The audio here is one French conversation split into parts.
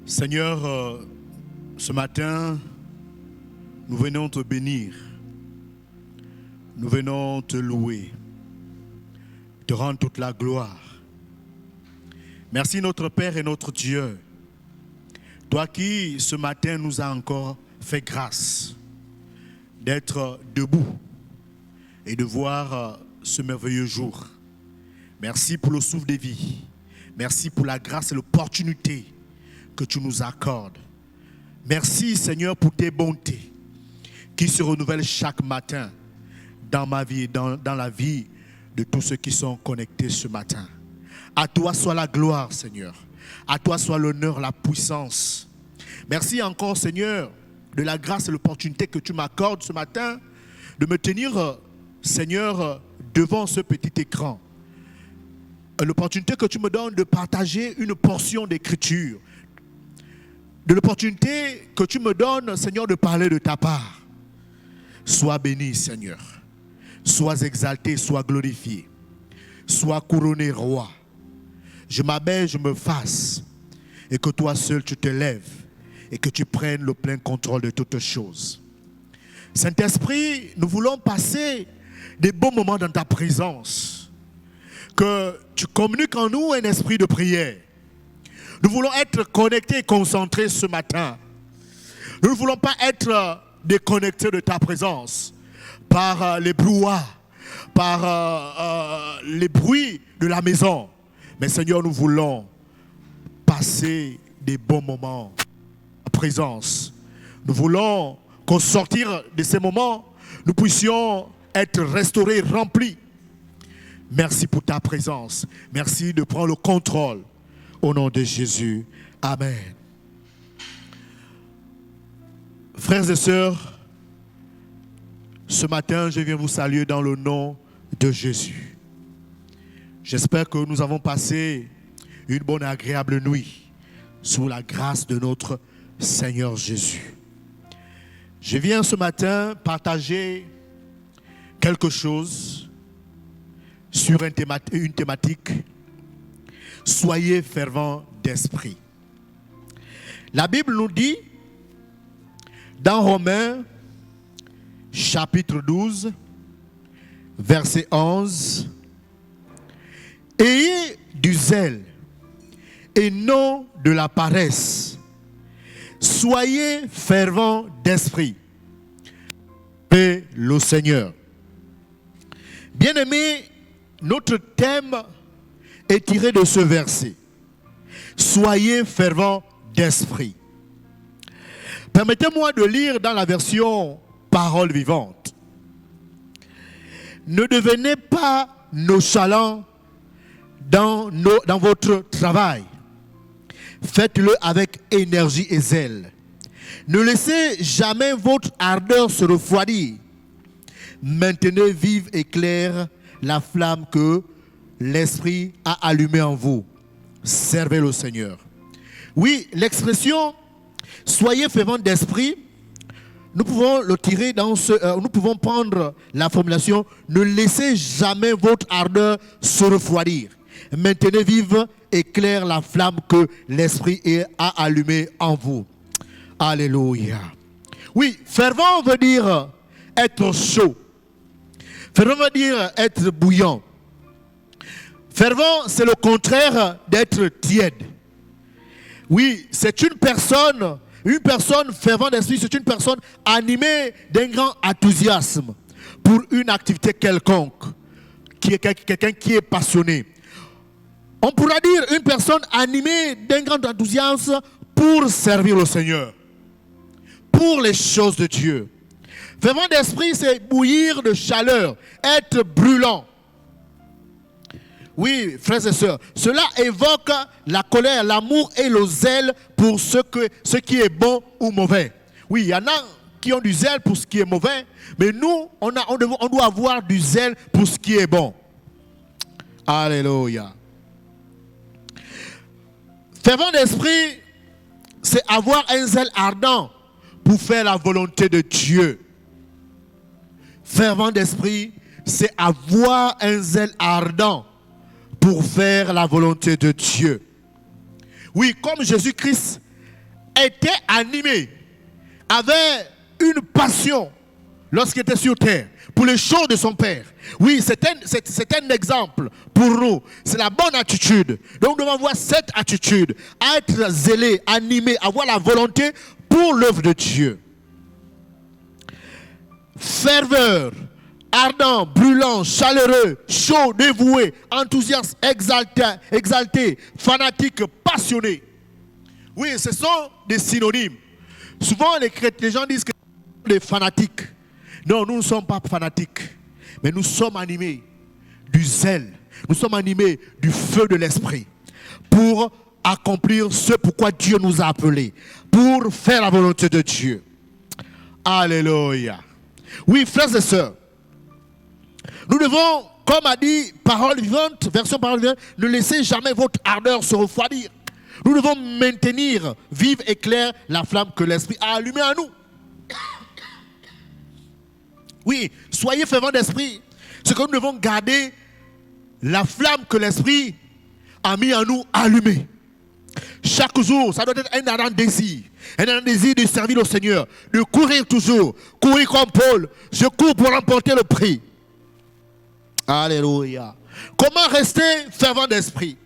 Seigneur, ce matin, nous venons te bénir. Nous venons te louer, te rendre toute la gloire. Merci notre Père et notre Dieu. Toi qui, ce matin, nous as encore fait grâce d'être debout et de voir ce merveilleux jour. Merci pour le souffle de vie. Merci pour la grâce et l'opportunité que tu nous accordes. Merci Seigneur pour tes bontés qui se renouvellent chaque matin dans ma vie et dans la vie de tous ceux qui sont connectés ce matin. À toi soit la gloire Seigneur. À toi soit l'honneur, la puissance. Merci encore Seigneur de la grâce et l'opportunité que tu m'accordes ce matin de me tenir Seigneur devant ce petit écran. L'opportunité que tu me donnes de partager une portion d'écriture. De l'opportunité que tu me donnes, Seigneur, de parler de ta part. Sois béni, Seigneur. Sois exalté, sois glorifié. Sois couronné, roi. Je m'abaisse, je me fasse. Et que toi seul, tu te lèves. Et que tu prennes le plein contrôle de toutes choses. Saint-Esprit, nous voulons passer des bons moments dans ta présence. Que tu communiques en nous un esprit de prière. Nous voulons être connectés et concentrés ce matin. Nous ne voulons pas être déconnectés de ta présence par les brouhahs, par les bruits de la maison. Mais Seigneur, nous voulons passer des bons moments en présence. Nous voulons qu'au sortir de ces moments, nous puissions être restaurés, remplis. Merci pour ta présence. Merci de prendre le contrôle. Au nom de Jésus. Amen. Frères et sœurs, ce matin, je viens vous saluer dans le nom de Jésus. J'espère que nous avons passé une bonne et agréable nuit sous la grâce de notre Seigneur Jésus. Je viens ce matin partager quelque chose sur une thématique. Soyez fervents d'esprit. La Bible nous dit, dans Romains, chapitre 12, verset 11, « Ayez du zèle et non de la paresse. Soyez fervents d'esprit. Paix le Seigneur. » Bien-aimés, notre thème est tiré de ce verset. Soyez fervents d'esprit. Permettez-moi de lire dans la version Parole vivante. Ne devenez pas nonchalants dans votre travail. Faites-le avec énergie et zèle. Ne laissez jamais votre ardeur se refroidir. Maintenez vive et claire la flamme que l'Esprit a allumée en vous. Servez le Seigneur. Oui, l'expression « soyez fervents d'esprit », nous pouvons le tirer dans nous pouvons prendre la formulation « ne laissez jamais votre ardeur se refroidir. Maintenez vive et claire la flamme que l'Esprit a allumée en vous. » Alléluia. Oui, fervent veut dire être chaud. Fervent veut dire être bouillant. Fervent, c'est le contraire d'être tiède. Oui, c'est une personne fervente d'esprit, c'est une personne animée d'un grand enthousiasme pour une activité quelconque, qui est quelqu'un qui est passionné. On pourra dire une personne animée d'un grand enthousiasme pour servir le Seigneur, pour les choses de Dieu. Fervent d'esprit, c'est bouillir de chaleur, être brûlant. Oui, frères et sœurs, cela évoque la colère, l'amour et le zèle pour ce qui est bon ou mauvais. Oui, il y en a qui ont du zèle pour ce qui est mauvais, mais nous, on doit avoir du zèle pour ce qui est bon. Alléluia. Fervent d'esprit, c'est avoir un zèle ardent pour faire la volonté de Dieu. Fervent d'esprit, c'est avoir un zèle ardent pour faire la volonté de Dieu. Oui, comme Jésus-Christ était animé, avait une passion lorsqu'il était sur terre pour les choses de son Père. Oui, c'est un exemple pour nous. C'est la bonne attitude. Donc nous devons avoir cette attitude, à être zélé, animé, avoir la volonté pour l'œuvre de Dieu. Ferveur, ardent, brûlant, chaleureux, chaud, dévoué, enthousiaste, exalté, fanatique, passionné. Oui, ce sont des synonymes. Souvent, les gens disent que sont des fanatiques. Non, nous ne sommes pas fanatiques, mais nous sommes animés du zèle. Nous sommes animés du feu de l'esprit pour accomplir ce pourquoi Dieu nous a appelés, pour faire la volonté de Dieu. Alléluia. Oui, frères et sœurs, nous devons, comme a dit Parole vivante, version Parole vivante, ne laissez jamais votre ardeur se refroidir. Nous devons maintenir vive et claire la flamme que l'Esprit a allumée en nous. Oui, soyez fervents d'esprit. C'est que nous devons garder la flamme que l'Esprit a mis en nous allumée. Chaque jour, ça doit être un ardent désir de servir le Seigneur, de courir toujours, courir comme Paul. Je cours pour remporter le prix. Alléluia. Comment rester fervent d'esprit?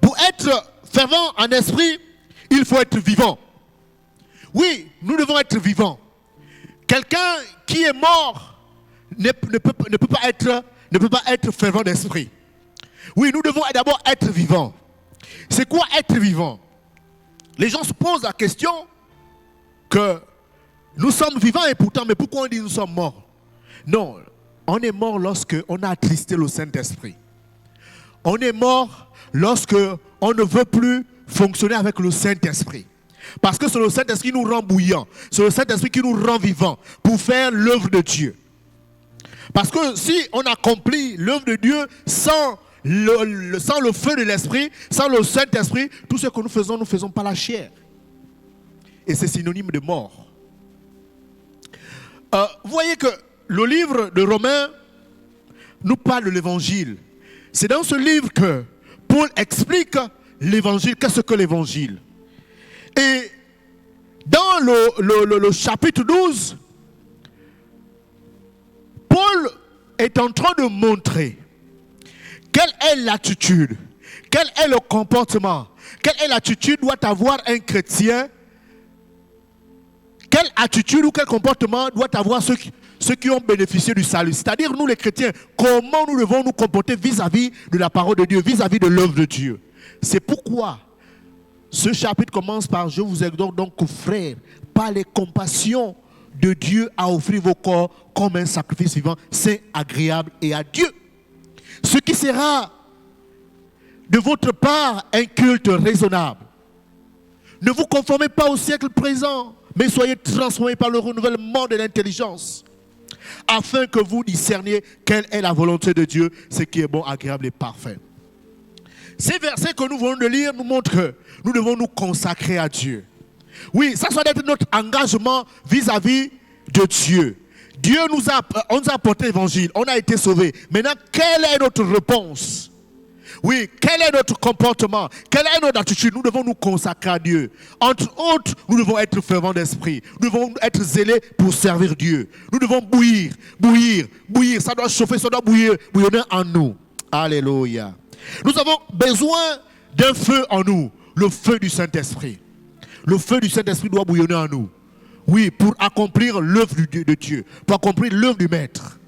Pour être fervent en esprit, il faut être vivant. Oui, nous devons être vivants. Quelqu'un qui est mort ne peut pas être fervent d'esprit. Oui, nous devons d'abord être vivants. C'est quoi être vivant? Les gens se posent la question que nous sommes vivants et pourtant, mais pourquoi on dit nous sommes morts? Non, on est mort lorsque on a attristé le Saint-Esprit. On est mort lorsque on ne veut plus fonctionner avec le Saint-Esprit. Parce que c'est le Saint-Esprit qui nous rend bouillants. C'est le Saint-Esprit qui nous rend vivants pour faire l'œuvre de Dieu. Parce que si on accomplit l'œuvre de Dieu sans le feu de l'Esprit, sans le Saint-Esprit, tout ce que nous faisons par la chair. Et c'est synonyme de mort. Vous voyez que le livre de Romains nous parle de l'évangile. C'est dans ce livre que Paul explique l'évangile. Qu'est-ce que l'évangile? Et dans le chapitre 12, Paul est en train de montrer quelle est l'attitude, quel est le comportement, quelle est l'attitude doit avoir un chrétien, quelle attitude ou quel comportement doit avoir ceux qui ont bénéficié du salut. C'est-à-dire nous les chrétiens, comment nous devons nous comporter vis-à-vis de la parole de Dieu, vis-à-vis de l'œuvre de Dieu. C'est pourquoi ce chapitre commence par: je vous exhorte donc, frères, par les compassions de Dieu, à offrir vos corps comme un sacrifice vivant, saint, agréable et à Dieu. Ce qui sera de votre part un culte raisonnable. Ne vous conformez pas au siècle présent, mais soyez transformés par le renouvellement de l'intelligence, afin que vous discerniez quelle est la volonté de Dieu, ce qui est bon, agréable et parfait. Ces versets que nous venons de lire nous montrent que nous devons nous consacrer à Dieu. Oui, ça doit être notre engagement vis-à-vis de Dieu. Dieu on nous a apporté l'évangile, on a été sauvés. Maintenant, quelle est notre réponse? Oui, quel est notre comportement? Quelle est notre attitude? Nous devons nous consacrer à Dieu. Entre autres, nous devons être fervents d'esprit. Nous devons être zélés pour servir Dieu. Nous devons bouillir. Ça doit chauffer, ça doit bouillonner en nous. Alléluia. Nous avons besoin d'un feu en nous, le feu du Saint-Esprit. Le feu du Saint-Esprit doit bouillonner en nous. Oui, pour accomplir l'œuvre de Dieu, pour accomplir l'œuvre du Maître.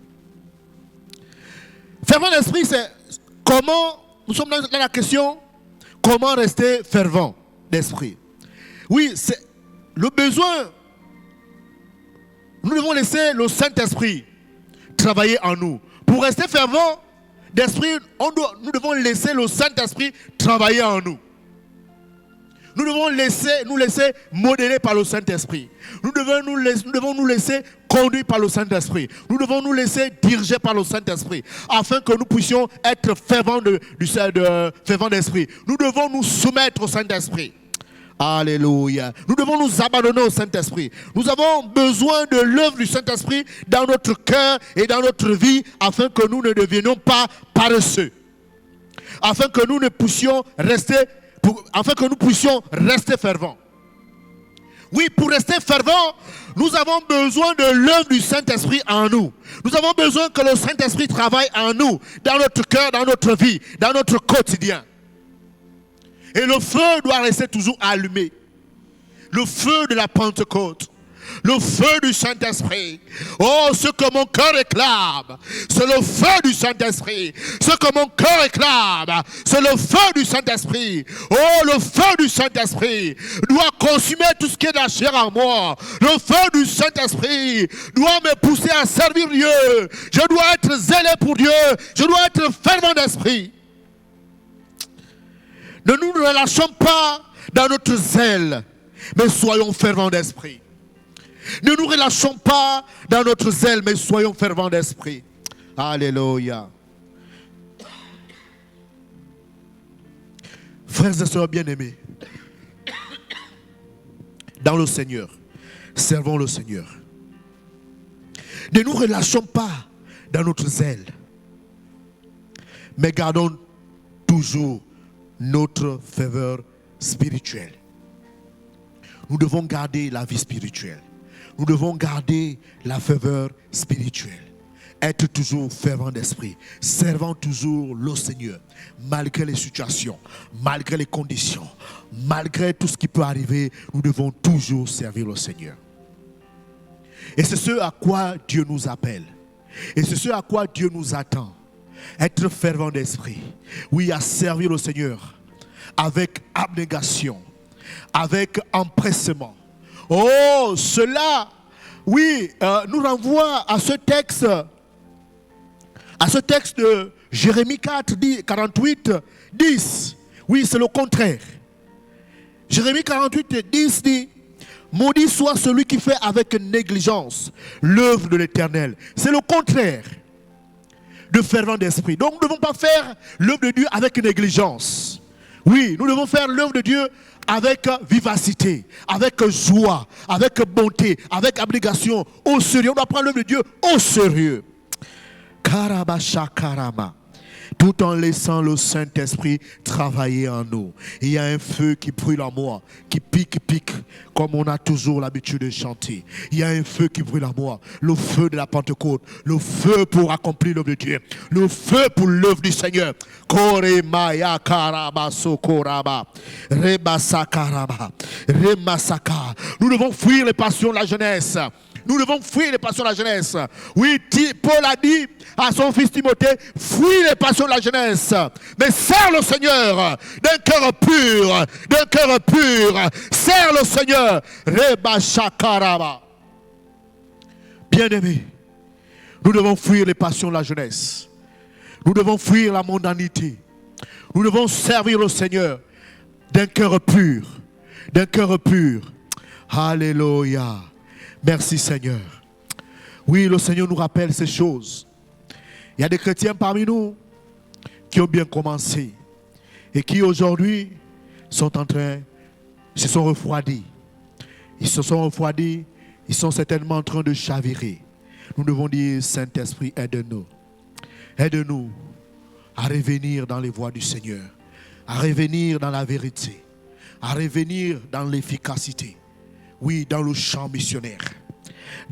Fervent d'esprit, c'est comment, nous sommes dans la question, comment rester fervent d'esprit. Oui, c'est le besoin. Nous devons laisser le Saint-Esprit travailler en nous. Pour rester fervent d'esprit, nous devons laisser le Saint-Esprit travailler en nous. Nous devons nous laisser modérer par le Saint-Esprit. Nous devons nous laisser conduire par le Saint-Esprit. Nous devons nous laisser diriger par le Saint-Esprit, afin que nous puissions être fervents d'esprit. Nous devons nous soumettre au Saint-Esprit. Alléluia. Nous devons nous abandonner au Saint-Esprit. Nous avons besoin de l'œuvre du Saint-Esprit dans notre cœur et dans notre vie, afin que nous ne devenions pas paresseux. Afin que nous ne puissions rester afin que nous puissions rester fervents. Oui, pour rester fervents, nous avons besoin de l'œuvre du Saint-Esprit en nous. Nous avons besoin que le Saint-Esprit travaille en nous, dans notre cœur, dans notre vie, dans notre quotidien. Et le feu doit rester toujours allumé. Le feu de la Pentecôte. Le feu du Saint-Esprit. Oh, ce que mon cœur réclame, c'est le feu du Saint-Esprit. Ce que mon cœur réclame, c'est le feu du Saint-Esprit. Oh, le feu du Saint-Esprit doit consumer tout ce qui est de la chair en moi. Le feu du Saint-Esprit doit me pousser à servir Dieu. Je dois être zélé pour Dieu. Je dois être fervent d'esprit. Ne nous relâchons pas dans notre zèle, mais soyons fervents d'esprit. Ne nous relâchons pas dans notre zèle, mais soyons fervents d'esprit. Alléluia. Frères et sœurs bien-aimés, dans le Seigneur, servons le Seigneur. Ne nous relâchons pas dans notre zèle, mais gardons toujours notre ferveur spirituelle. Nous devons garder la vie spirituelle. Nous devons garder la ferveur spirituelle. Être toujours fervent d'esprit. Servant toujours le Seigneur. Malgré les situations, malgré les conditions, malgré tout ce qui peut arriver, nous devons toujours servir le Seigneur. Et c'est ce à quoi Dieu nous appelle. Et c'est ce à quoi Dieu nous attend. Être fervent d'esprit. Oui, à servir le Seigneur avec abnégation, avec empressement. Oh, cela, oui, nous renvoie à ce texte de Jérémie 48, 10. Oui, c'est le contraire. Jérémie 48, 10 dit, maudit soit celui qui fait avec négligence l'œuvre de l'Éternel. C'est le contraire de fervent d'esprit. Donc, nous ne devons pas faire l'œuvre de Dieu avec négligence. Oui, nous devons faire l'œuvre de Dieu avec vivacité, avec joie, avec bonté, avec abnégation, au sérieux. On doit prendre l'œuvre de Dieu au sérieux. Karabashakarama. Tout en laissant le Saint-Esprit travailler en nous. Il y a un feu qui brûle en moi, qui pique, comme on a toujours l'habitude de chanter. Il y a un feu qui brûle en moi, le feu de la Pentecôte, le feu pour accomplir l'œuvre de Dieu, le feu pour l'œuvre du Seigneur. Koremaya karaba sokoraba, rebasakaraba, remasaka. Nous devons fuir les passions de la jeunesse. Nous devons fuir les passions de la jeunesse. Oui, Paul a dit à son fils Timothée, fuis les passions de la jeunesse. Mais sers le Seigneur d'un cœur pur, d'un cœur pur. Sers le Seigneur. Reba shakaraba. Bien-aimés, nous devons fuir les passions de la jeunesse. Nous devons fuir la mondanité. Nous devons servir le Seigneur d'un cœur pur. D'un cœur pur. Alléluia. Merci Seigneur. Oui, le Seigneur nous rappelle ces choses. Il y a des chrétiens parmi nous qui ont bien commencé et qui aujourd'hui se sont refroidis. Ils se sont refroidis, ils sont certainement en train de chavirer. Nous devons dire, Saint-Esprit, aide-nous. Aide-nous à revenir dans les voies du Seigneur, à revenir dans la vérité, à revenir dans l'efficacité. Oui, dans le champ missionnaire.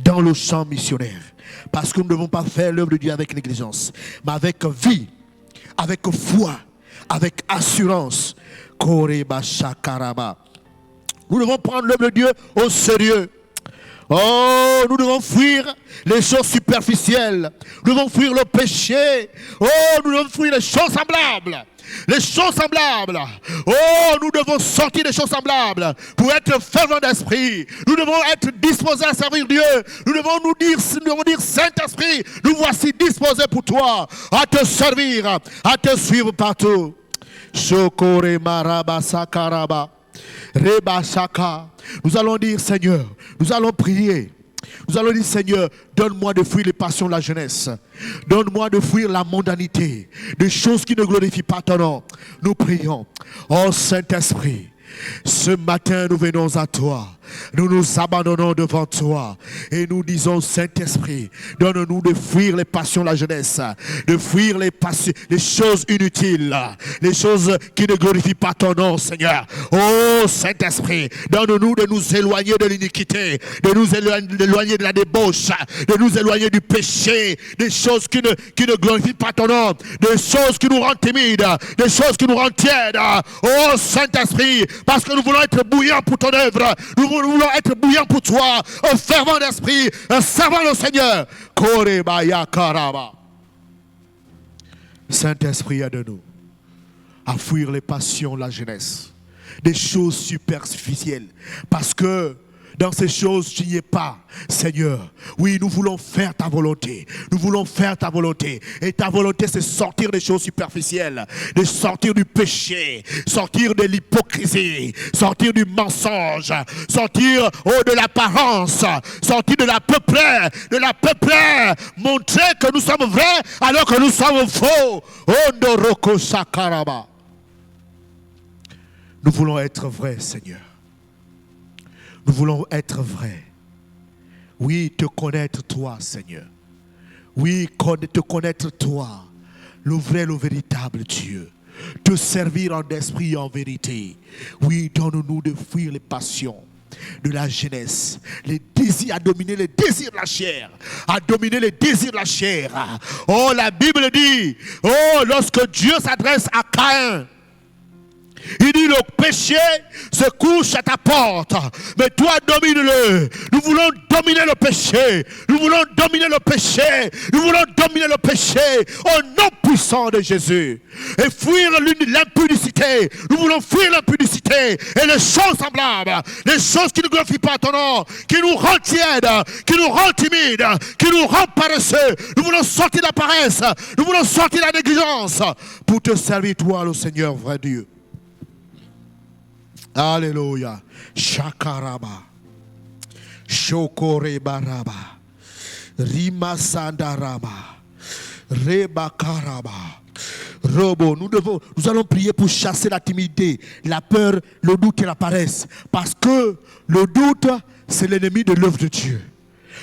Dans le champ missionnaire. Parce que nous ne devons pas faire l'œuvre de Dieu avec négligence, mais avec vie, avec foi, avec assurance. Koreba shakaraba. Nous devons prendre l'œuvre de Dieu au sérieux. Oh, nous devons fuir les choses superficielles. Nous devons fuir le péché. Oh, nous devons fuir les choses semblables. Les choses semblables. Oh, nous devons sortir des choses semblables pour être fervents d'esprit. Nous devons être disposés à servir Dieu. Nous devons dire Saint-Esprit, nous voici disposés pour toi à te servir, à te suivre partout. Shokore maraba sakaraba. Reba shaka. Nous allons dire Seigneur, nous allons prier. Nous allons dire Seigneur, donne-moi de fuir les passions de la jeunesse. Donne-moi de fuir la mondanité, des choses qui ne glorifient pas ton nom. Nous prions. Oh Saint-Esprit, ce matin nous venons à toi. Nous nous abandonnons devant toi et nous disons, Saint-Esprit, donne-nous de fuir les passions de la jeunesse, de fuir les passions, les choses inutiles, les choses qui ne glorifient pas ton nom, Seigneur. Oh Saint-Esprit, donne-nous de nous éloigner de l'iniquité, de nous éloigner de la débauche, de nous éloigner du péché, des choses qui ne glorifient pas ton nom, des choses qui nous rendent timides, des choses qui nous rendent tièdes. Oh Saint-Esprit, parce que nous voulons être bouillants pour ton œuvre, nous voulons être bouillants pour toi, un fervent d'esprit, un servant au Seigneur. Saint-Esprit, aide-nous à fuir les passions de la jeunesse, des choses superficielles, parce que dans ces choses, tu n'y es pas, Seigneur. Oui, nous voulons faire ta volonté. Nous voulons faire ta volonté. Et ta volonté, c'est sortir des choses superficielles, de sortir du péché, sortir de l'hypocrisie, sortir du mensonge, sortir de l'apparence, sortir de la peuplée, montrer que nous sommes vrais alors que nous sommes faux. Ondoroko Sakaraba. Nous voulons être vrais, Seigneur. Nous voulons être vrais. Oui, te connaître toi, Seigneur. Oui, te connaître toi, le vrai, le véritable Dieu. Te servir en esprit et en vérité. Oui, donne-nous de fuir les passions de la jeunesse, les désirs, à dominer les désirs de la chair, à dominer les désirs de la chair. Oh, la Bible dit, oh, lorsque Dieu s'adresse à Caïn, il dit, le péché se couche à ta porte, mais toi domine-le. Nous voulons dominer le péché. Nous voulons dominer le péché. Nous voulons dominer le péché au nom puissant de Jésus. Et fuir l'impudicité. Nous voulons fuir l'impudicité et les choses semblables, les choses qui ne glorifient pas ton nom, qui nous rendent tièdes, qui nous rendent timides, qui nous rendent paresseux. Nous voulons sortir de la paresse. Nous voulons sortir de la négligence pour te servir, toi, le Seigneur, vrai Dieu. Alléluia. Shakaraba. Shokorebaraba. Rima Sandaraba. Rebakaraba. Robo. Nous allons prier pour chasser la timidité, la peur, le doute et la paresse. Parce que le doute, c'est l'ennemi de l'œuvre de Dieu.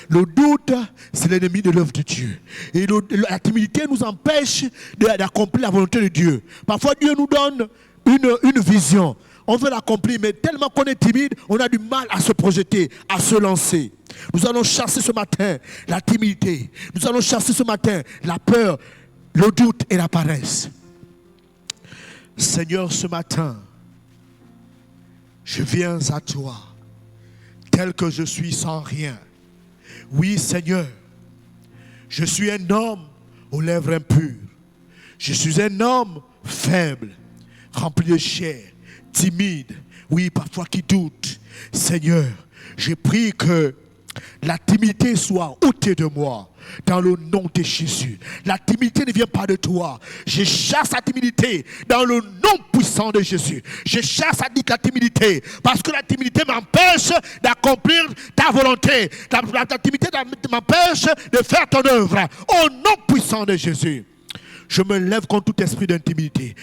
Le doute, c'est l'ennemi de l'œuvre de Dieu. Et la timidité nous empêche d'accomplir la volonté de Dieu. Parfois, Dieu nous donne une vision. On veut l'accomplir, mais tellement qu'on est timide, on a du mal à se projeter, à se lancer. Nous allons chasser ce matin la timidité. Nous allons chasser ce matin la peur, le doute et la paresse. Seigneur, ce matin, je viens à toi, tel que je suis sans rien. Oui, Seigneur, je suis un homme aux lèvres impures. Je suis un homme faible, rempli de chair, timide, oui, parfois qui doute. Seigneur, je prie que la timidité soit ôtée de moi dans le nom de Jésus. La timidité ne vient pas de toi. Je chasse la timidité dans le nom puissant de Jésus. Je chasse la timidité parce que la timidité m'empêche d'accomplir ta volonté. La timidité m'empêche de faire ton œuvre. Au nom puissant de Jésus. Je me lève contre tout esprit de timidité.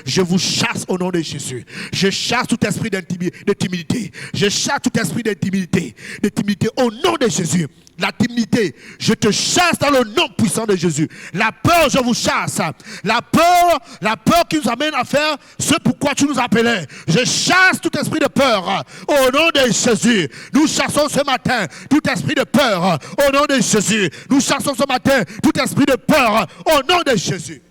Je vous chasse au nom de Jésus. Je chasse tout esprit de timidité. Je chasse tout esprit de timidité au nom de Jésus. La timidité, je te chasse dans le nom puissant de Jésus. La peur, je vous chasse. La peur qui nous amène à faire ce pourquoi tu nous appelais. Je chasse tout esprit de peur au nom de Jésus. Nous chassons ce matin tout esprit de peur au nom de Jésus. Nous chassons ce matin tout esprit de peur au nom de Jésus.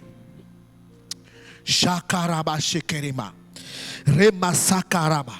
Shakaraba shekerima. Rema sakaraba.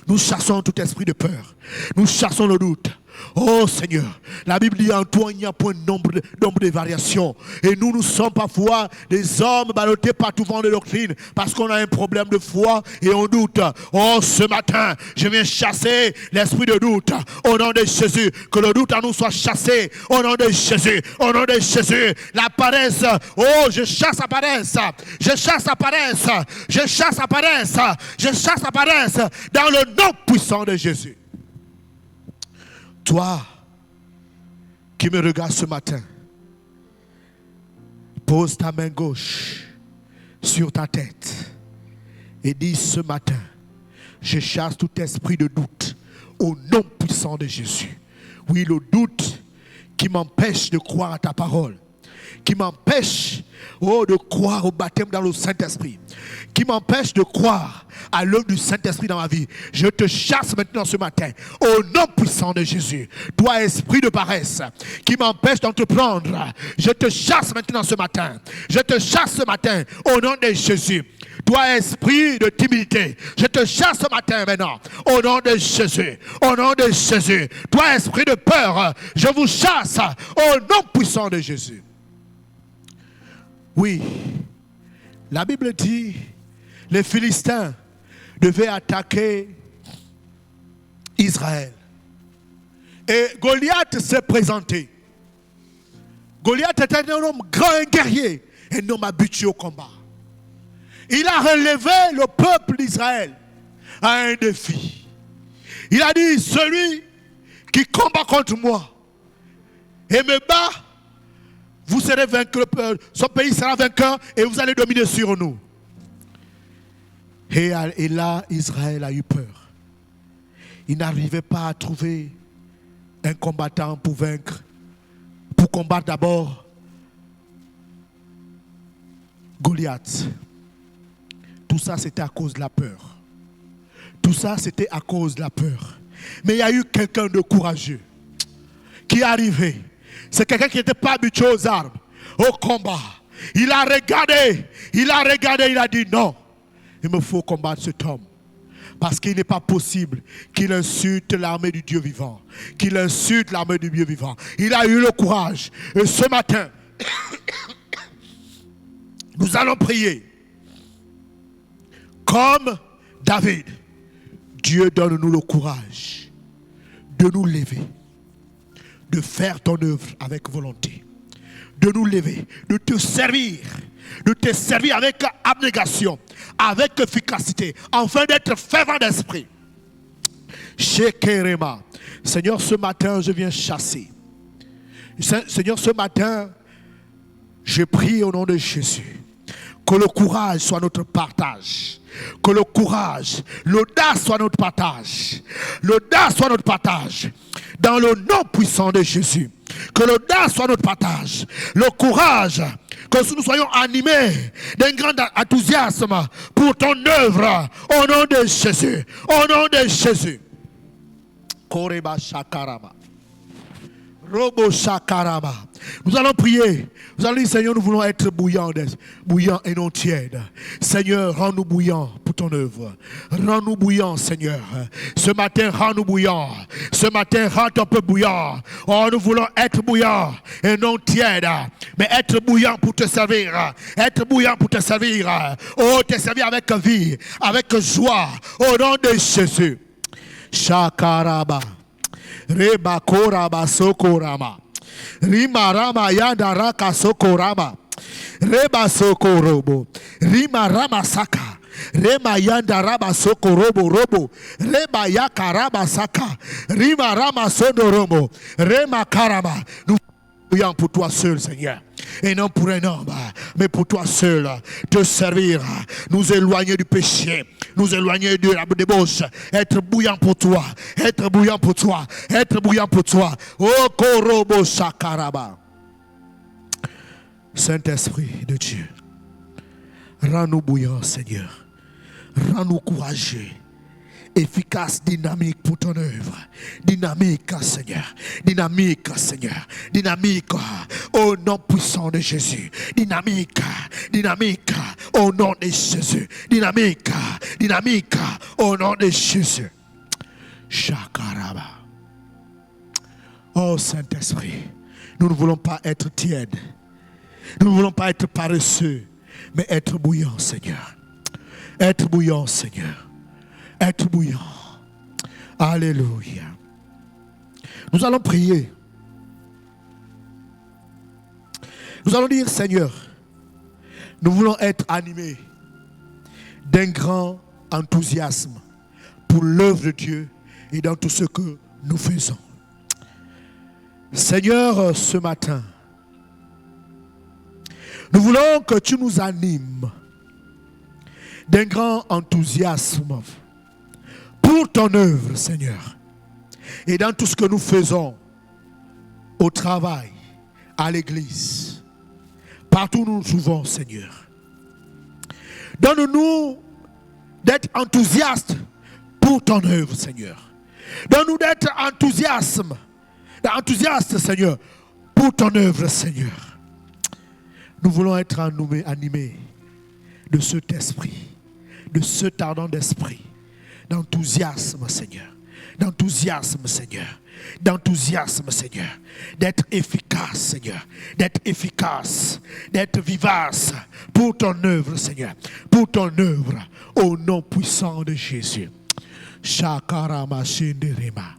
Nous chassons tout esprit de peur. Nous chassons le doute. Oh Seigneur, la Bible dit en toi il n'y a point de nombre de variations. Et nous sommes parfois des hommes ballottés par tout vent de doctrine parce qu'on a un problème de foi et on doute. Oh, ce matin, je viens chasser l'esprit de doute au nom de Jésus. Que le doute en nous soit chassé au nom de Jésus. Au nom de Jésus. La paresse, oh, je chasse la paresse. Je chasse la paresse. Je chasse la paresse. Je chasse la paresse dans le nom puissant de Jésus. Toi qui me regardes ce matin, pose ta main gauche sur ta tête et dis ce matin, je chasse tout esprit de doute au nom puissant de Jésus. Oui, le doute qui m'empêche de croire à ta parole, qui m'empêche de croire au baptême dans le Saint-Esprit, qui m'empêche de croire à l'œuvre du Saint-Esprit dans ma vie. Je te chasse maintenant ce matin, au nom puissant de Jésus. Toi, esprit de paresse, qui m'empêche d'entreprendre, je te chasse maintenant ce matin. Je te chasse ce matin, au nom de Jésus. Toi, esprit de timidité, je te chasse ce matin maintenant, au nom de Jésus. Au nom de Jésus. Toi, esprit de peur, je vous chasse, au nom puissant de Jésus. Oui, la Bible dit, les Philistins devaient attaquer Israël. Et Goliath s'est présenté. Goliath était un homme grand, un guerrier, un homme habitué au combat. Il a relevé le peuple d'Israël à un défi. Il a dit, celui qui combat contre moi et me bat, vous serez vainqueur, son pays sera vainqueur et vous allez dominer sur nous. Et là, Israël a eu peur. Il n'arrivait pas à trouver un combattant pour vaincre, pour combattre d'abord Goliath. Tout ça, c'était à cause de la peur. Tout ça, c'était à cause de la peur. Mais il y a eu quelqu'un de courageux qui est arrivé. C'est quelqu'un qui n'était pas habitué aux armes, au combat. Il a regardé, il a dit non. Il me faut combattre cet homme. Parce qu'il n'est pas possible qu'il insulte l'armée du Dieu vivant. Qu'il insulte l'armée du Dieu vivant. Il a eu le courage. Et ce matin, nous allons prier. Comme David, Dieu donne-nous le courage de nous lever, de faire ton œuvre avec volonté, de nous lever, de te servir avec abnégation, avec efficacité, afin d'être fervent d'esprit. Shekerema. Seigneur, ce matin, je viens chasser. Seigneur, ce matin, je prie au nom de Jésus. Que le courage soit notre partage. Que le courage, l'audace soit notre partage. L'audace soit notre partage. Dans le nom puissant de Jésus. Que l'audace soit notre partage. Le courage, que nous soyons animés d'un grand enthousiasme pour ton œuvre. Au nom de Jésus. Au nom de Jésus. Koreba Shakarama. Robo Shakarama. Nous allons prier. Nous allons dire, Seigneur, nous voulons être bouillants et non tièdes. Seigneur, rends-nous bouillants pour ton œuvre. Rends-nous bouillants, Seigneur. Ce matin, rends-nous bouillants. Ce matin, rends ton peuple bouillant. Oh, nous voulons être bouillants et non tièdes. Mais être bouillants pour te servir. Être bouillants pour te servir. Oh, te servir avec vie, avec joie. Au nom de Jésus. Shakaraba. Reba koraba sokorama. Rima rama yanda raka sokorama. Reba sokorobo. Rima rama saka. Rema yanda raba sokorobo robo. Reba yaka raba saka. Rima rama sondoromo. Rema karama. Nous prions pour toi seul, Seigneur. Et non pour un homme, mais pour toi seul. Te servir, nous éloigner du péché, nous éloigner de la débauche. Être bouillant pour toi, être bouillant pour toi, être bouillant pour toi. Oh Korobo Shakaraba. Saint-Esprit de Dieu, rends-nous bouillants, Seigneur. Rends-nous courageux. Efficace, dynamique pour ton œuvre. Dynamique, Seigneur. Dynamique, Seigneur. Dynamique, au nom puissant de Jésus. Dynamique, dynamique, au nom de Jésus. Dynamique, dynamique, au nom de Jésus. Shakaraba. Oh Saint-Esprit, nous ne voulons pas être tièdes. Nous ne voulons pas être paresseux, mais être bouillants, Seigneur. Être bouillants, Seigneur. Être bouillant. Alléluia. Nous allons prier. Nous allons dire, Seigneur, nous voulons être animés d'un grand enthousiasme pour l'œuvre de Dieu et dans tout ce que nous faisons. Seigneur, ce matin, nous voulons que tu nous animes d'un grand enthousiasme pour ton œuvre, Seigneur. et dans tout ce que nous faisons, au travail, à l'église, partout où nous nous trouvons, Seigneur. Donne-nous d'être enthousiastes pour ton œuvre, Seigneur. Donne-nous d'être enthousiastes, Seigneur, pour ton œuvre, Seigneur. Nous voulons être animés de cet esprit, de cet ardent d'esprit, d'enthousiasme, Seigneur. D'enthousiasme, Seigneur. D'enthousiasme, Seigneur. D'être efficace, Seigneur. D'être efficace. D'être vivace pour ton œuvre, Seigneur. Pour ton œuvre. Au nom puissant de Jésus. Shakarama Shindirima.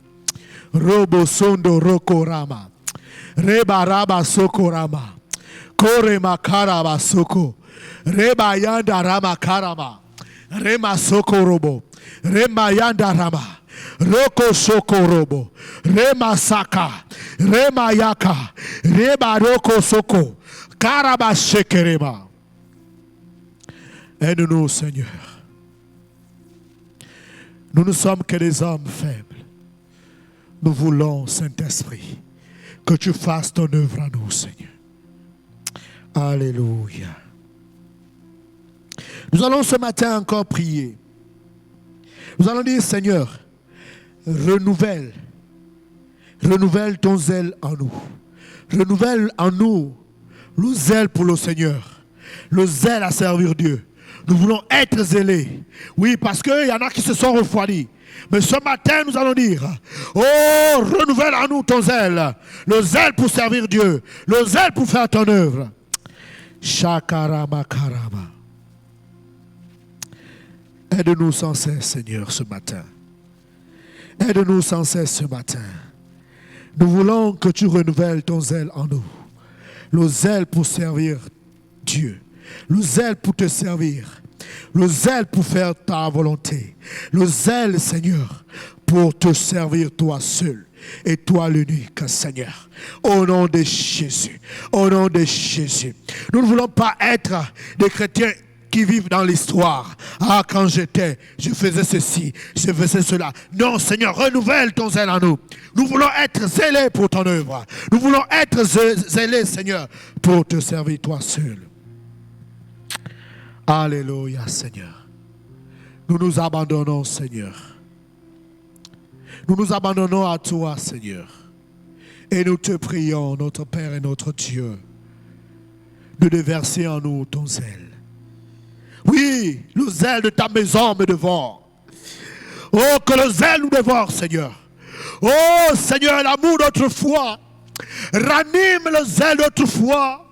Robo Sondo Rokorama. Reba Raba Sokorama. Korema Karaba Soko. Reba Yanda Rama Karama. Rema Sokorobo. Rema Yanda Rama. Roko Sokorobo. Rema Saka. Rema Yaka. Reba Roko Soko. Karaba Shekerema. Aide-nous, Seigneur. Nous ne sommes que des hommes faibles. Nous voulons, Saint-Esprit, que tu fasses ton œuvre à nous, Seigneur. Alléluia. Nous allons ce matin encore prier. Nous allons dire, Seigneur, renouvelle ton zèle en nous. Renouvelle en nous le zèle pour le Seigneur, le zèle à servir Dieu. Nous voulons être zélés. Oui, parce qu'il y en a qui se sont refroidis. Mais ce matin, nous allons dire, oh, renouvelle en nous ton zèle. Le zèle pour servir Dieu. Le zèle pour faire ton œuvre. Shakarama karama. Aide-nous sans cesse, Seigneur, ce matin. Aide-nous sans cesse ce matin. Nous voulons que tu renouvelles ton zèle en nous. Le zèle pour servir Dieu. Le zèle pour te servir. Le zèle pour faire ta volonté. Le zèle, Seigneur, pour te servir toi seul. Et toi l'unique, Seigneur. Au nom de Jésus. Au nom de Jésus. Nous ne voulons pas être des chrétiens qui vivent dans l'histoire. Ah, quand je faisais ceci, je faisais cela. Non, Seigneur, renouvelle ton zèle en nous. Nous voulons être zélés pour ton œuvre. Nous voulons être zélés, Seigneur, pour te servir toi seul. Alléluia, Seigneur. Nous nous abandonnons, Seigneur. Nous nous abandonnons à toi, Seigneur. Et nous te prions, notre Père et notre Dieu, de déverser en nous ton zèle. Oui, le zèle de ta maison me dévore. Oh, que le zèle nous dévore, Seigneur. Oh, Seigneur, l'amour d'autrefois. Ranime le zèle d'autrefois.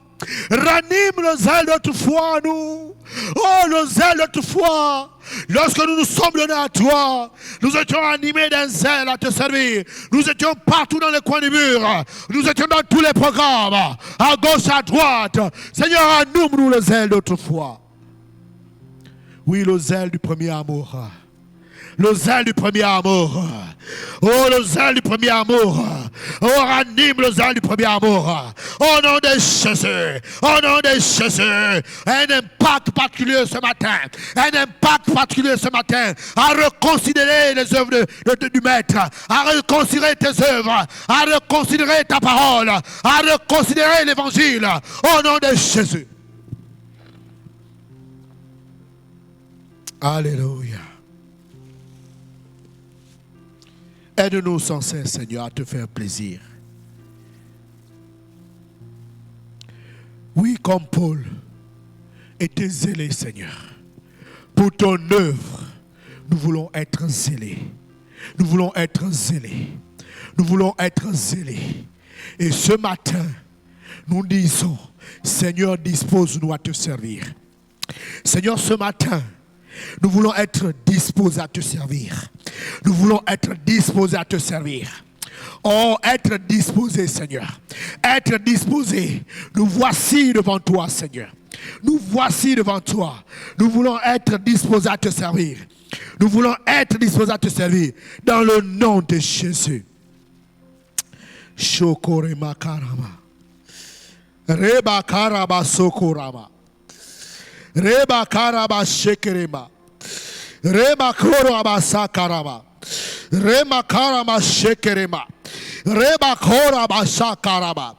Ranime le zèle d'autrefois, nous. Oh, le zèle d'autrefois. Lorsque nous nous sommes donnés à toi, nous étions animés d'un zèle à te servir. Nous étions partout dans les coins du mur. Nous étions dans tous les programmes, à gauche, à droite. Seigneur, anime-nous le zèle d'autrefois. Oui, le zèle du premier amour. Le zèle du premier amour. Oh, le zèle du premier amour. Oh, ranime le zèle du premier amour. Au nom de Jésus. Au nom de Jésus. Un impact particulier ce matin. Un impact particulier ce matin. À reconsidérer les œuvres du Maître. À reconsidérer tes œuvres. À reconsidérer ta parole. À reconsidérer l'évangile. Au nom de Jésus. Alléluia. Aide-nous sans cesse, Seigneur, à te faire plaisir. Oui, comme Paul était zélé, Seigneur. Pour ton œuvre, nous voulons être zélés. Nous voulons être zélés. Nous voulons être zélés. Et ce matin, nous disons, Seigneur, dispose-nous à te servir. Seigneur, ce matin, nous voulons être disposés à te servir. Nous voulons être disposés à te servir. Oh, être disposés, Seigneur. Être disposés. Nous voici devant toi, Seigneur. Nous voici devant toi. Nous voulons être disposés à te servir. Nous voulons être disposés à te servir. Dans le nom de Jésus. Shokorema karama. Reba karaba sokorama. Reba karaba shekerema. Reba koro abasa karaba. Rema karama shekerema. Reba koraba shakaraba.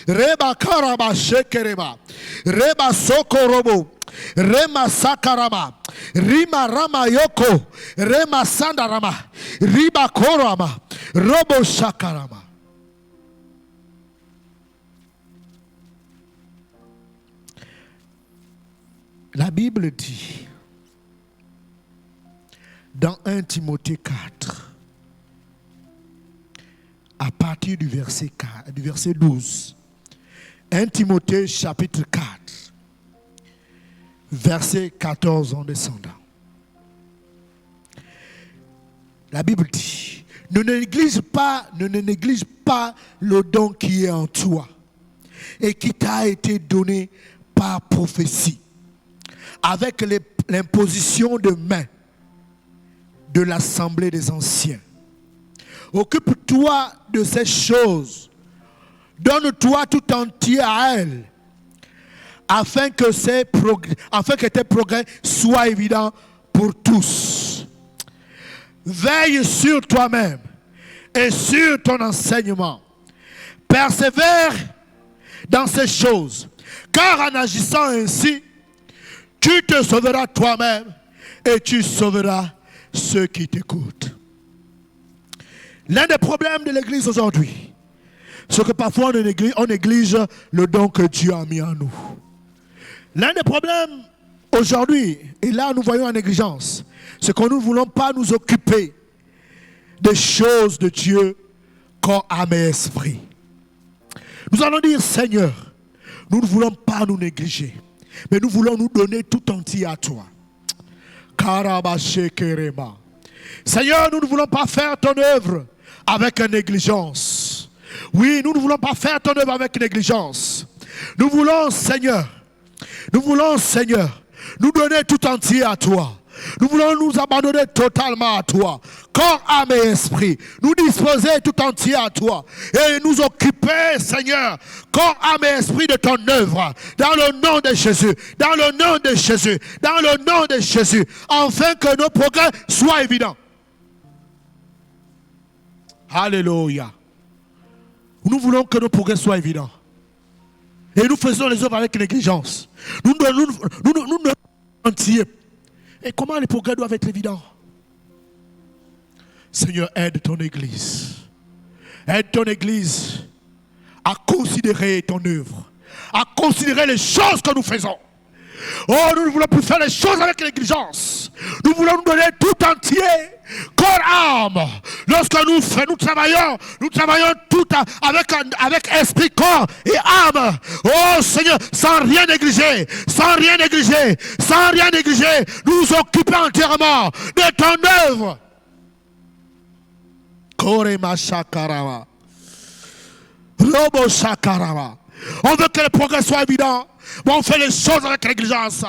Reba karaba shekerema. Reba sokorobo. Rema sakarama. Rima rama yoko. Rema sandarama. Riba korama. Robo shakarama. La Bible dit dans 1 Timothée 4, à partir du verset 12, 1 Timothée chapitre 4, verset 14 en descendant. La Bible dit, ne néglige pas le don qui est en toi et qui t'a été donné par prophétie, avec l'imposition de main de l'assemblée des anciens. Occupe-toi de ces choses, donne-toi tout entier à elles, afin que tes progrès soient évidents pour tous. Veille sur toi-même et sur ton enseignement. Persévère dans ces choses, car en agissant ainsi, tu te sauveras toi-même et tu sauveras ceux qui t'écoutent. L'un des problèmes de l'Église aujourd'hui, c'est que parfois on néglige le don que Dieu a mis en nous. L'un des problèmes aujourd'hui, et là nous voyons la négligence, c'est que nous ne voulons pas nous occuper des choses de Dieu corps, âme et esprit. Nous allons dire, Seigneur, nous ne voulons pas nous négliger, mais nous voulons nous donner tout entier à toi. Seigneur, nous ne voulons pas faire ton œuvre avec négligence. Oui, nous ne voulons pas faire ton œuvre avec négligence. Nous voulons, Seigneur, nous donner tout entier à toi. Nous voulons nous abandonner totalement à toi, corps, âme et esprit. Nous disposer tout entier à toi et nous occuper, Seigneur, corps, âme et esprit de ton œuvre. Dans le nom de Jésus, dans le nom de Jésus, dans le nom de Jésus, afin que nos progrès soient évidents. Alléluia. Nous voulons que nos progrès soient évidents. Et nous faisons les œuvres avec négligence. Nous entiers. Et comment les progrès doivent être évidents? Seigneur, aide ton Église. Aide ton Église à considérer ton œuvre, à considérer les choses que nous faisons. Oh, nous ne voulons plus faire les choses avec négligence. Nous voulons nous donner tout entier, corps, âme. Lorsque nous travaillons tout avec esprit, corps et âme. Oh Seigneur, sans rien négliger, nous nous occupons entièrement de ton œuvre. Korema shakarama. Robo shakarama. On veut que le progrès soit évident. Mais on fait les choses avec négligence.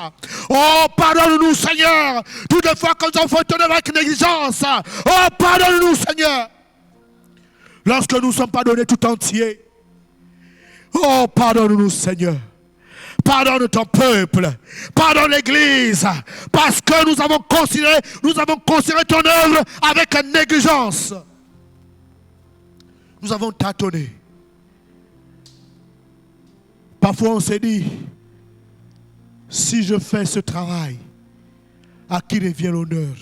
Oh, pardonne-nous, Seigneur. Toutes les fois que nous avons fait ton œuvre avec négligence. Oh, pardonne-nous, Seigneur. Lorsque nous ne sommes pas donnés tout entier. Oh, pardonne-nous, Seigneur. Pardonne ton peuple. Pardonne l'Église. Parce que nous avons considéré ton œuvre avec négligence. Nous avons tâtonné. Parfois on s'est dit, si je fais ce travail, à qui revient l'honneur?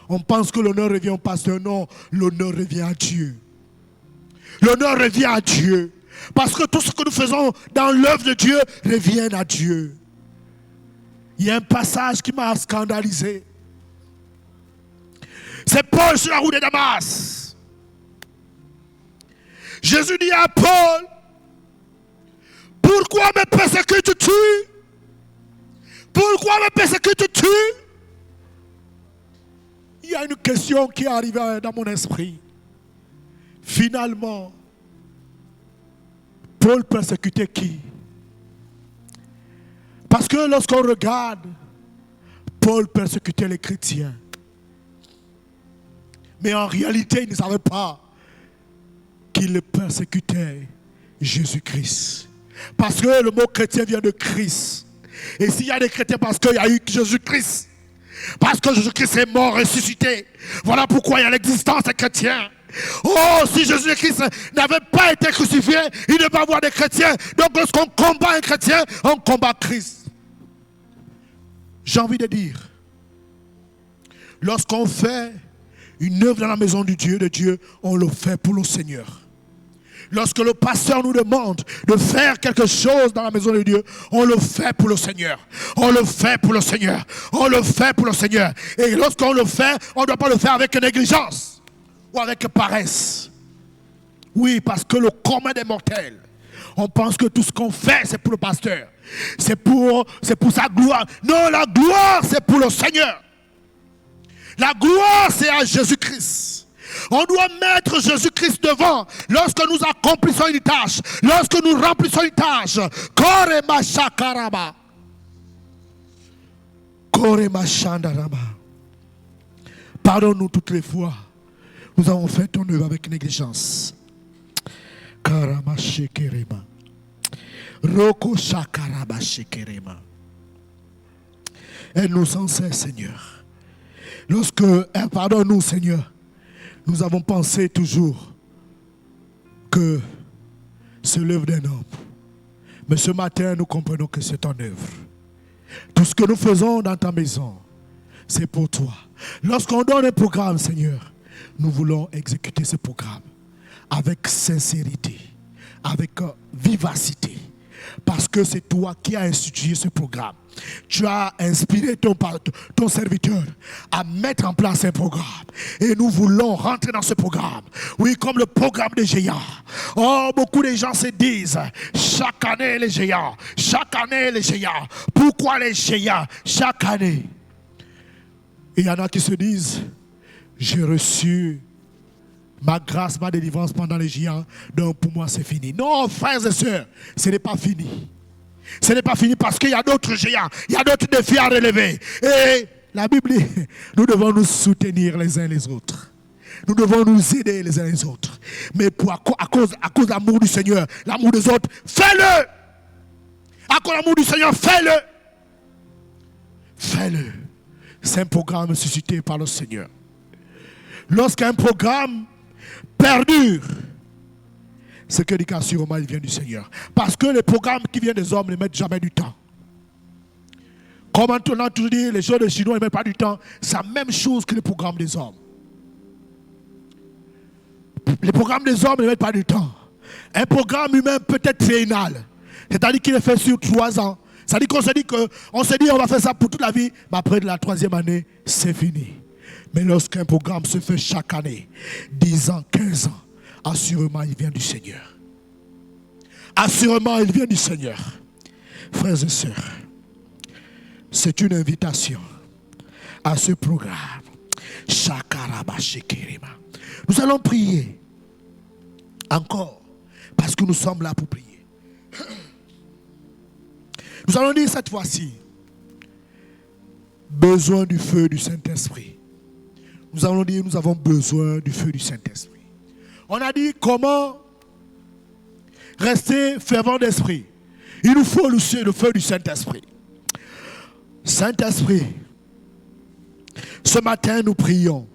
On pense que l'honneur revient au pasteur. Non, l'honneur revient à Dieu. L'honneur revient à Dieu. Parce que tout ce que nous faisons dans l'œuvre de Dieu revient à Dieu. Il y a un passage qui m'a scandalisé. C'est Paul sur la route de Damas. Jésus dit à Paul, pourquoi me persécutes-tu? Pourquoi me persécutes-tu? Il y a une question qui est arrivée dans mon esprit. Finalement, Paul persécutait qui? Parce que lorsqu'on regarde, Paul persécutait les chrétiens. Mais en réalité, il ne savait pas qu'il persécutait Jésus-Christ. Parce que le mot chrétien vient de Christ. Et s'il y a des chrétiens parce qu'il y a eu Jésus-Christ, Parce que Jésus-Christ est mort, ressuscité. Voilà pourquoi il y a l'existence des chrétiens. Oh, si Jésus-Christ n'avait pas été crucifié, il ne peut pas avoir des chrétiens. Donc lorsqu'on combat un chrétien, on combat Christ. J'ai envie de dire, lorsqu'on fait une œuvre dans la maison de Dieu, on le fait pour le Seigneur. Lorsque le pasteur nous demande de faire quelque chose dans la maison de Dieu, on le fait pour le Seigneur. On le fait pour le Seigneur. On le fait pour le Seigneur. Et lorsqu'on le fait, on ne doit pas le faire avec négligence ou avec paresse. Oui, parce que le commun des mortels, on pense que tout ce qu'on fait, c'est pour le pasteur. C'est pour sa gloire. Non, la gloire, c'est pour le Seigneur. La gloire, c'est à Jésus-Christ. On doit mettre Jésus-Christ devant lorsque nous accomplissons une tâche, lorsque nous remplissons une tâche. Korema shakaraba. Korema shandaraba. Pardonne-nous toutes les fois nous avons fait ton œuvre avec négligence. Karama shekerema. Roko shakaraba shekerema. Aide-nous sans cesse, Seigneur. Pardonne-nous, Seigneur. Nous avons pensé toujours que c'est l'œuvre d'un homme. Mais ce matin, nous comprenons que c'est ton œuvre. Tout ce que nous faisons dans ta maison, c'est pour toi. Lorsqu'on donne un programme, Seigneur, nous voulons exécuter ce programme avec sincérité, avec vivacité. Parce que c'est toi qui as institué ce programme. Tu as inspiré ton serviteur à mettre en place un programme. Et nous voulons rentrer dans ce programme. Oui, comme le programme des géants. Oh, beaucoup de gens se disent, chaque année les géants. Chaque année les géants. Pourquoi les géants? Chaque année. Et il y en a qui se disent, j'ai reçu ma grâce, ma délivrance pendant les géants, donc pour moi c'est fini. Non, frères et sœurs, ce n'est pas fini. Ce n'est pas fini parce qu'il y a d'autres géants, il y a d'autres défis à relever. Et la Bible dit, nous devons nous soutenir les uns les autres. Nous devons nous aider les uns les autres. Mais à cause de l'amour du Seigneur, l'amour des autres, fais-le. À cause de l'amour du Seigneur, fais-le. Fais-le. C'est un programme suscité par le Seigneur. Lorsqu'un programme perdure, c'est que assurément il vient du Seigneur. Parce que les programmes qui viennent des hommes ne mettent jamais du temps. Comme on a toujours dit, les choses des Chinois ne mettent pas du temps. C'est la même chose que les programmes des hommes. Les programmes des hommes ne mettent pas du temps. Un programme humain peut être triennal. C'est-à-dire qu'il est fait sur 3 ans. C'est-à-dire qu'on se dit on va faire ça pour toute la vie. Mais après la 3e année, c'est fini. Mais lorsqu'un programme se fait chaque année, 10 ans, 15 ans, assurément il vient du Seigneur. Assurément il vient du Seigneur. Frères et sœurs, c'est une invitation à ce programme. Shakaraba Shekerema. Nous allons prier encore parce que nous sommes là pour prier. Nous allons dire cette fois-ci, besoin du feu du Saint-Esprit. Nous allons dire, nous avons besoin du feu du Saint-Esprit. On a dit comment rester fervent d'esprit. Il nous faut le feu du Saint-Esprit. Saint-Esprit, ce matin nous prions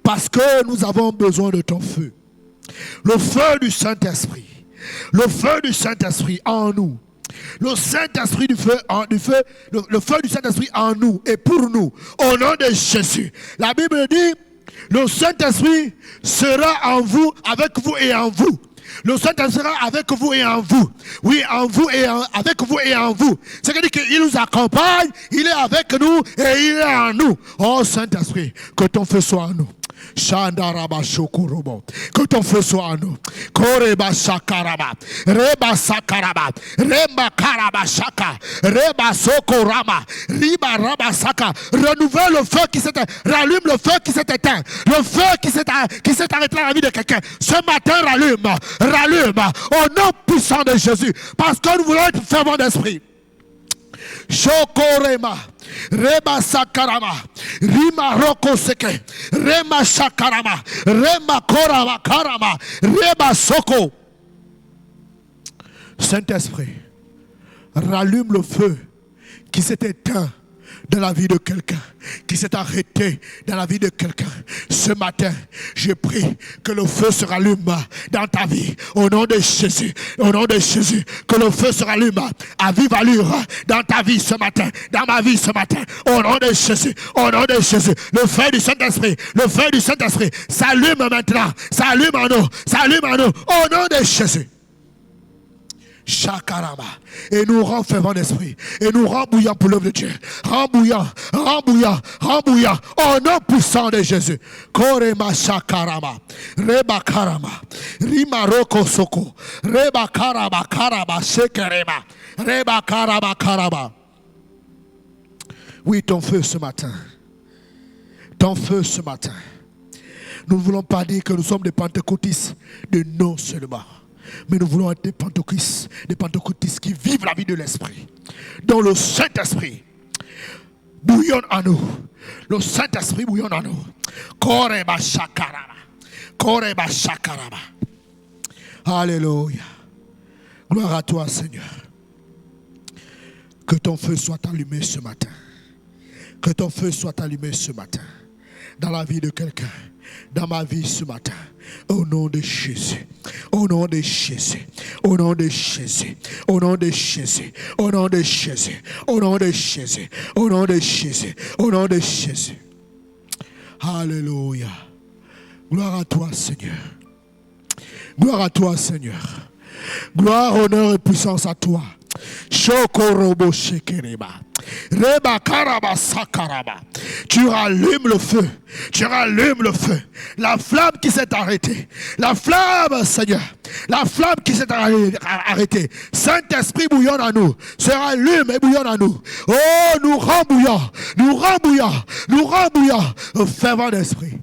parce que nous avons besoin de ton feu. Le feu du Saint-Esprit. Le feu du Saint-Esprit en nous. Le Saint-Esprit le feu du Saint-Esprit en nous et pour nous, au nom de Jésus. La Bible dit, le Saint-Esprit sera en vous, avec vous et en vous. Le Saint-Esprit sera avec vous et en vous. Oui, en vous et avec vous et en vous. C'est-à-dire qu'il nous accompagne, il est avec nous et il est en nous. Oh Saint-Esprit, que ton feu soit en nous. Shandaraba shokurobo. Que ton feu soit en nous. Koreba shakaraba. Reba sakaraba. Remba karaba shaka. Reba sokorama. Riba raba saka. Renouvelle le feu qui s'éteint. Rallume le feu qui s'est éteint. Le feu qui s'est arrêté dans la vie de quelqu'un. Ce matin, rallume. Rallume. Au nom puissant de Jésus. Parce que nous voulons être fervents d'esprit. Shokorema. Reba sakarama, rima roko seke, rema shakarama, rema korama karama, reba soko. Saint-Esprit, rallume le feu qui s'est éteint dans la vie de quelqu'un, qui s'est arrêté dans la vie de quelqu'un. Ce matin, je prie que le feu se rallume dans ta vie. Au nom de Jésus, au nom de Jésus, que le feu se rallume à vive allure dans ta vie ce matin, dans ma vie ce matin. Au nom de Jésus, au nom de Jésus, le feu du Saint-Esprit, le feu du Saint-Esprit s'allume maintenant, s'allume en nous, s'allume en nous, au nom de Jésus. Chakarama. Et nous rend fervent d'esprit. Et nous rend bouillant pour l'œuvre de Dieu. Rend bouillant, rend bouillant, rend bouillant. Au nom puissant de Jésus. Korema shakarama. Reba karama. Rima roko soko. Reba karaba karaba shekerema. Reba karaba karaba. Oui, ton feu ce matin. Ton feu ce matin. Nous ne voulons pas dire que nous sommes des pentecôtistes de non seulement. Mais nous voulons être des pentecôtistes qui vivent la vie de l'Esprit. Dont le Saint-Esprit bouillonne en nous. Le Saint-Esprit bouillonne en nous. Koreba shakaraba. Koreba shakaraba. Alléluia. Gloire à toi, Seigneur. Que ton feu soit allumé ce matin. Que ton feu soit allumé ce matin. Dans la vie de quelqu'un. Dans ma vie ce matin. Au nom de Jésus, au nom de Jésus, au nom de Jésus, au nom de Jésus, au nom de Jésus, au nom de Jésus, au nom de Jésus, au nom de Jésus. Alléluia. Gloire à toi, Seigneur. Gloire à toi, Seigneur. Gloire, honneur et puissance à toi. Shokorobo shekereba. Reba karaba sakaraba. Tu rallumes le feu. Tu rallumes le feu. La flamme qui s'est arrêtée. La flamme, Seigneur. La flamme qui s'est arrêtée. Saint-Esprit bouillonne en nous. Se rallume et bouillonne en nous. Oh, nous rend bouillant. Nous rend bouillant. Nous rend bouillant. Fervent d'esprit.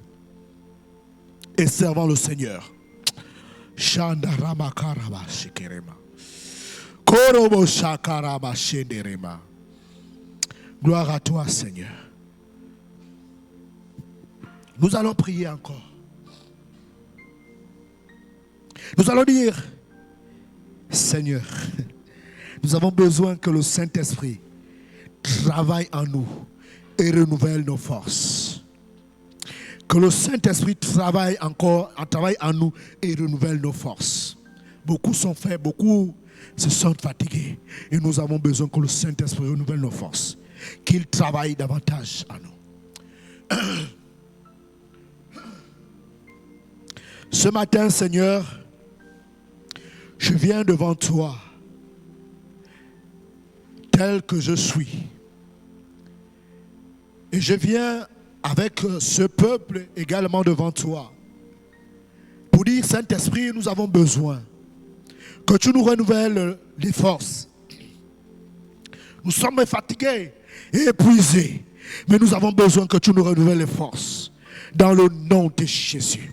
Et servant le Seigneur. Shandarama karaba shekerema. Korobo shakaraba shenderema. Gloire à toi, Seigneur. Nous allons prier encore. Nous allons dire, Seigneur, nous avons besoin que le Saint-Esprit travaille en nous et renouvelle nos forces. Que le Saint-Esprit travaille en nous et renouvelle nos forces. Beaucoup sont faits, beaucoup se sentent fatigués. Et nous avons besoin que le Saint-Esprit renouvelle nos forces. Qu'il travaille davantage en nous. Ce matin, Seigneur, je viens devant toi tel que je suis. Et je viens avec ce peuple également devant toi pour dire, Saint-Esprit, nous avons besoin que tu nous renouvelles les forces. Nous sommes fatigués et épuisés, mais nous avons besoin que tu nous renouvelles les forces. Dans le nom de Jésus.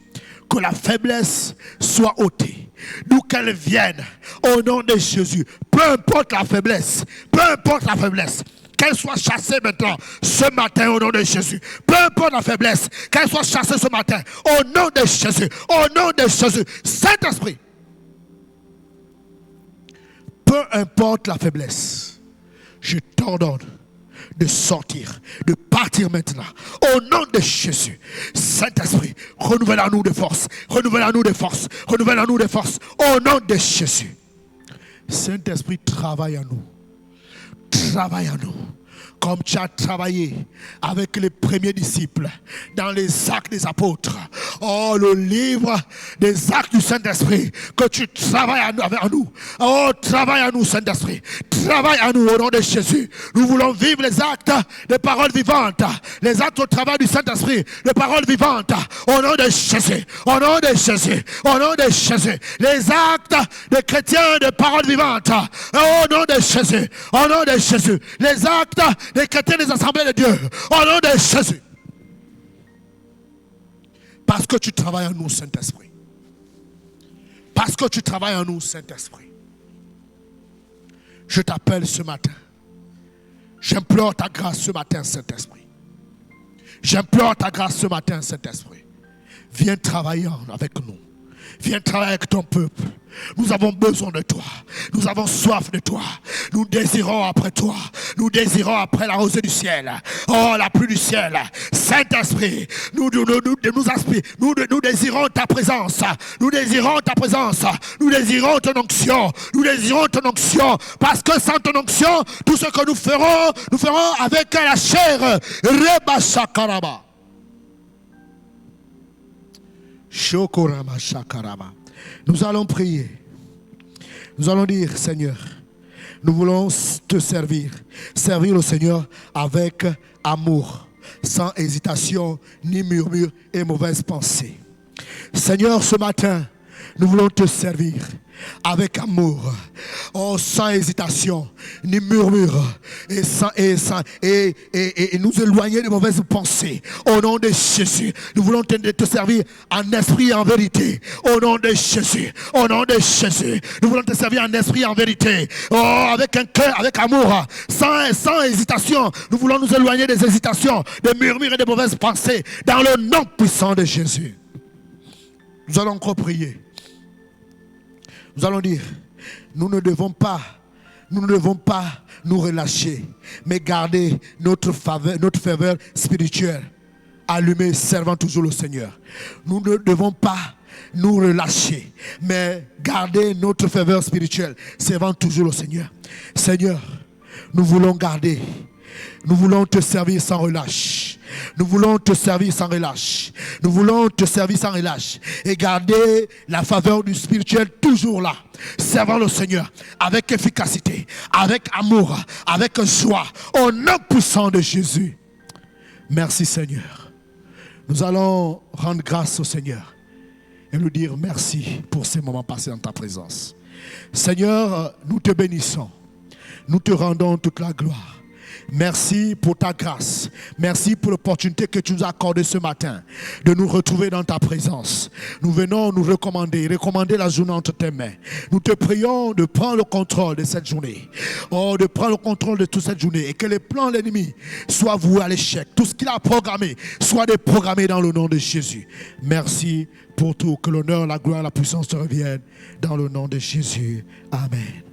Que la faiblesse soit ôtée. D'où qu'elle vienne, au nom de Jésus. Peu importe la faiblesse, qu'elle soit chassée maintenant, ce matin, au nom de Jésus. Peu importe la faiblesse, qu'elle soit chassée ce matin, au nom de Jésus. Au nom de Jésus. Saint-Esprit. Peu importe la faiblesse, je t'ordonne de sortir, de partir maintenant. Au nom de Jésus. Saint-Esprit, renouvelle en nous de force. Renouvelle en nous de force. Renouvelle en nous de force. Au nom de Jésus. Saint-Esprit, travaille en nous. Travaille en nous. Comme tu as travaillé avec les premiers disciples dans les actes des apôtres. Oh, le livre des actes du Saint-Esprit. Que tu travailles en nous. Oh, travaille en nous, Saint-Esprit. Travaille en nous au nom de Jésus. Nous voulons vivre les actes de paroles vivantes. Les actes au travail du Saint-Esprit. De paroles vivantes. Au nom de Jésus. Au nom de Jésus. Au nom de Jésus. Les actes de chrétiens de paroles vivantes. Au nom de Jésus. Au nom de Jésus. Les actes des chrétiens des assemblées de Dieu. Au nom de Jésus. Parce que tu travailles en nous, Saint-Esprit. Parce que tu travailles en nous, Saint-Esprit. Je t'appelle ce matin. J'implore ta grâce ce matin, Saint-Esprit. J'implore ta grâce ce matin, Saint-Esprit. Viens travailler avec nous. Viens travailler avec ton peuple. Nous avons besoin de toi. Nous avons soif de toi. Nous désirons après toi. Nous désirons après la rosée du ciel. Oh, la pluie du ciel. Saint-Esprit, nous désirons ta présence. Nous désirons ta présence. Nous désirons ton onction. Nous désirons ton onction. Parce que sans ton onction, tout ce que nous ferons avec la chair. Reba Shakaraba. Shokorama Shakarama. Nous allons prier. Nous allons dire, Seigneur, nous voulons te servir. Servir le Seigneur avec amour, sans hésitation, ni murmure et mauvaise pensée. Seigneur, ce matin, nous voulons te servir avec amour, sans hésitation, ni murmure, et nous éloigner de mauvaises pensées. Au nom de Jésus, nous voulons te servir en esprit et en vérité. Au nom de Jésus, au nom de Jésus, nous voulons te servir en esprit et en vérité. Avec un cœur, avec amour, sans hésitation. Nous voulons nous éloigner des hésitations, des murmures et des mauvaises pensées. Dans le nom puissant de Jésus. Nous allons encore prier. Nous allons dire, nous ne devons pas nous relâcher, mais garder notre ferveur spirituelle allumée, servant toujours le Seigneur. Nous ne devons pas nous relâcher, mais garder notre ferveur spirituelle, servant toujours le Seigneur. Seigneur, nous voulons garder, nous voulons te servir sans relâche. Nous voulons te servir sans relâche. Nous voulons te servir sans relâche. Et garder la faveur du spirituel toujours là. Servant le Seigneur avec efficacité, avec amour, avec joie. Au nom puissant de Jésus. Merci Seigneur. Nous allons rendre grâce au Seigneur. Et lui dire merci pour ces moments passés dans ta présence. Seigneur, nous te bénissons. Nous te rendons toute la gloire. Merci pour ta grâce. Merci pour l'opportunité que tu nous as accordée ce matin de nous retrouver dans ta présence. Nous venons nous recommander la journée entre tes mains. Nous te prions de prendre le contrôle de cette journée. De prendre le contrôle de toute cette journée et que les plans de l'ennemi soient voués à l'échec. Tout ce qu'il a programmé soit déprogrammé dans le nom de Jésus. Merci pour tout. Que l'honneur, la gloire, la puissance te reviennent dans le nom de Jésus. Amen.